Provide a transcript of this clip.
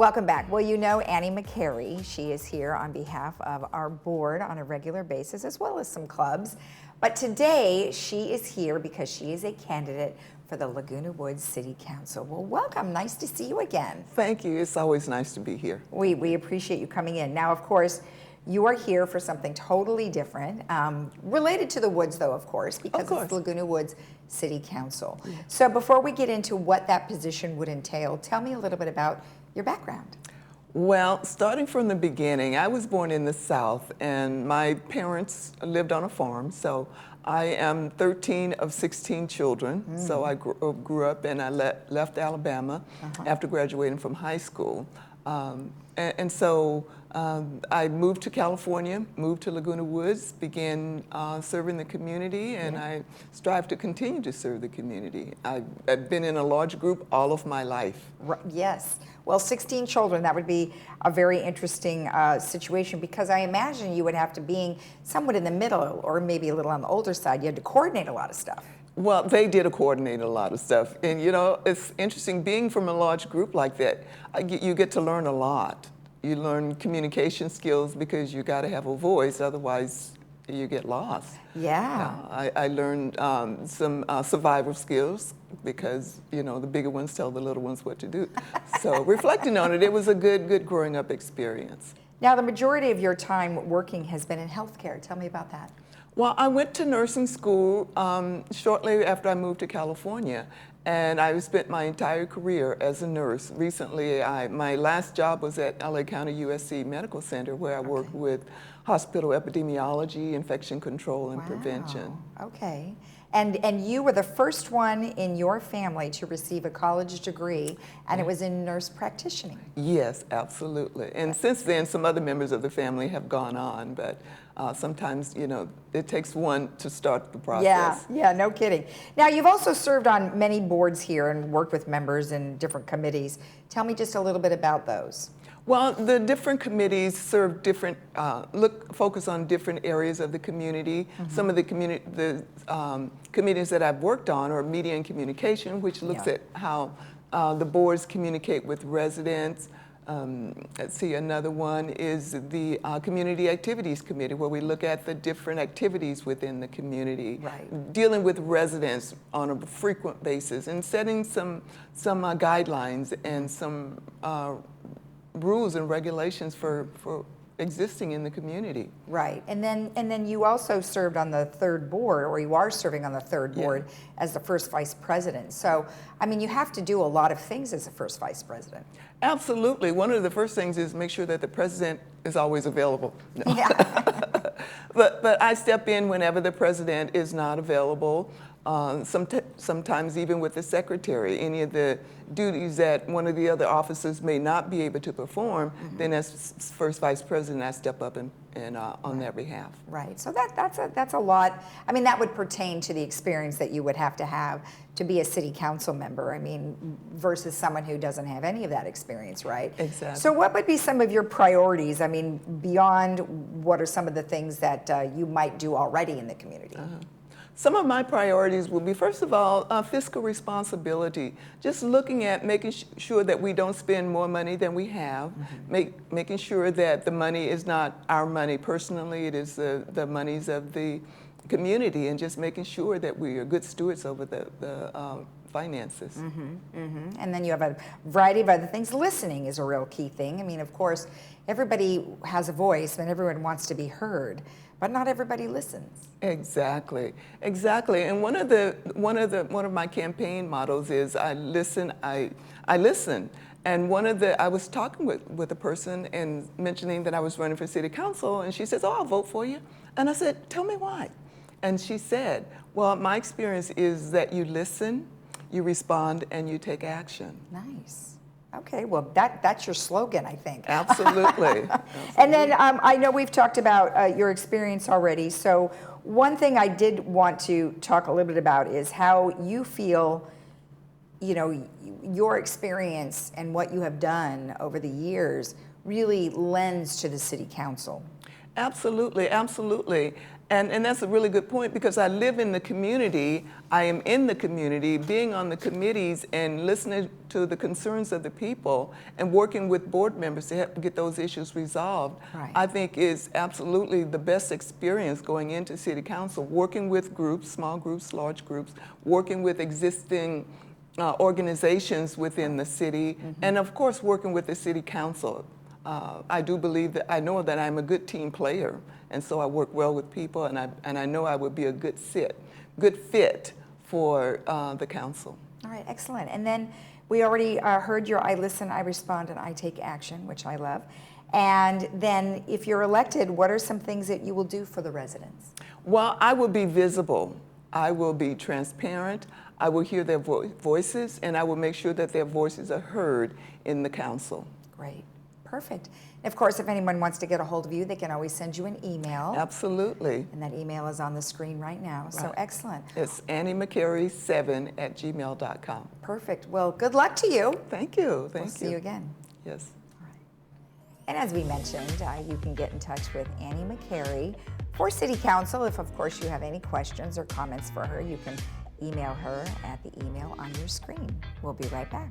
Welcome back. Well, you know Annie McCary. She is here on behalf of our board on a regular basis, as well as some clubs. But today, she is here because she is a candidate for the Laguna Woods City Council. Well, welcome. Nice to see you again. Thank you. It's always nice to be here. We appreciate you coming in. Now, of course, you are here for something totally different, related to the woods, though, of course, because it's Laguna Woods City Council. Yeah. So before we get into what that position would entail, tell me a little bit about your background. Well, starting from the beginning, I was born in the South, and my parents lived on a farm, so I am 13 of 16 children. So I grew up and I left Alabama after graduating from high school. So I moved to California, moved to Laguna Woods, began serving the community, and I strive to continue to serve the community. I've been in a large group all of my life. Yes. Well, 16 children, that would be a very interesting situation, because I imagine you would have to, being somewhat in the middle or maybe a little on the older side, you had to coordinate a lot of stuff. Well, they did coordinate a lot of stuff. And you know, it's interesting being from a large group like that, you get to learn a lot. You learn communication skills because you got to have a voice, otherwise you get lost. Yeah. I learned some survival skills because, you know, the bigger ones tell the little ones what to do. So reflecting on it, it was a good growing up experience. Now, the majority of your time working has been in healthcare. Tell me about that. Well, I went to nursing school shortly after I moved to California, and I spent my entire career as a nurse. Recently, my last job was at LA County USC Medical Center, where I worked with hospital epidemiology, infection control, and prevention. Okay. And you were the first one in your family to receive a college degree, and it was in nurse practitioning. Yes, absolutely. And since then, some other members of the family have gone on, but sometimes, you know, it takes one to start the process. Yeah, no kidding. Now, you've also served on many boards here and worked with members in different committees. Tell me just a little bit about those. Well, the different committees serve different, focus on different areas of the community. Some of the committees that I've worked on are media and communication, which looks at how the boards communicate with residents. Let's see, another one is the Community Activities Committee, where we look at the different activities within the community, dealing with residents on a frequent basis, and setting some guidelines and some rules and regulations for existing in the community. Right, and then you also served on the third board, or you are serving on the third board as the first vice president. So, I mean, you have to do a lot of things as a first vice president. Absolutely. One of the first things is make sure that the president is always available. No. Yeah. But I step in whenever the president is not available. Sometimes even with the secretary, any of the duties that one of the other officers may not be able to perform, then as first vice president, I step up and on their behalf. Right. So that's a lot. I mean, that would pertain to the experience that you would have to be a city council member. I mean, versus someone who doesn't have any of that experience, right? Exactly. So what would be some of your priorities? I mean, beyond what are some of the things that you might do already in the community? Some of my priorities will be, first of all, fiscal responsibility. Just looking at making sure that we don't spend more money than we have, making sure that the money is not our money personally, it is the monies of the community, and just making sure that we are good stewards over the finances. And then you have a variety of other things. Listening is a real key thing. I mean, of course, everybody has a voice and everyone wants to be heard, but not everybody listens. Exactly. And one of my campaign mottos is I listen. And I was talking with a person and mentioning that I was running for city council, and she says, "Oh, I'll vote for you." And I said, "Tell me why." And she said, "Well, my experience is that you listen, you respond, and you take action." Nice. Okay, well, that's your slogan, I think. Absolutely. And then I know we've talked about your experience already. So one thing I did want to talk a little bit about is how you feel, you know, your experience and what you have done over the years really lends to the city council. Absolutely. And that's a really good point, because I live in the community, I am in the community, being on the committees and listening to the concerns of the people and working with board members to help get those issues resolved, Right. I think is absolutely the best experience going into city council, working with groups, small groups, large groups, working with existing organizations within the city, and of course working with the city council. I do believe that, I know that I'm a good team player, and so I work well with people, and I know I would be a good fit for the council. All right, excellent. And then we already heard your I listen, I respond, and I take action, which I love. And then if you're elected, what are some things that you will do for the residents? Well, I will be visible. I will be transparent. I will hear their voices, and I will make sure that their voices are heard in the council. Great. Perfect. Of course, if anyone wants to get a hold of you, they can always send you an email. Absolutely. And that email is on the screen right now. So Right. excellent. It's AnnieMcCary7@gmail.com. Perfect. Well, good luck to you. Thank you. We'll Thank see you. you again. Yes. All right. And as we mentioned, you can get in touch with Annie McCary for City Council. If, of course, you have any questions or comments for her, you can email her at the email on your screen. We'll be right back.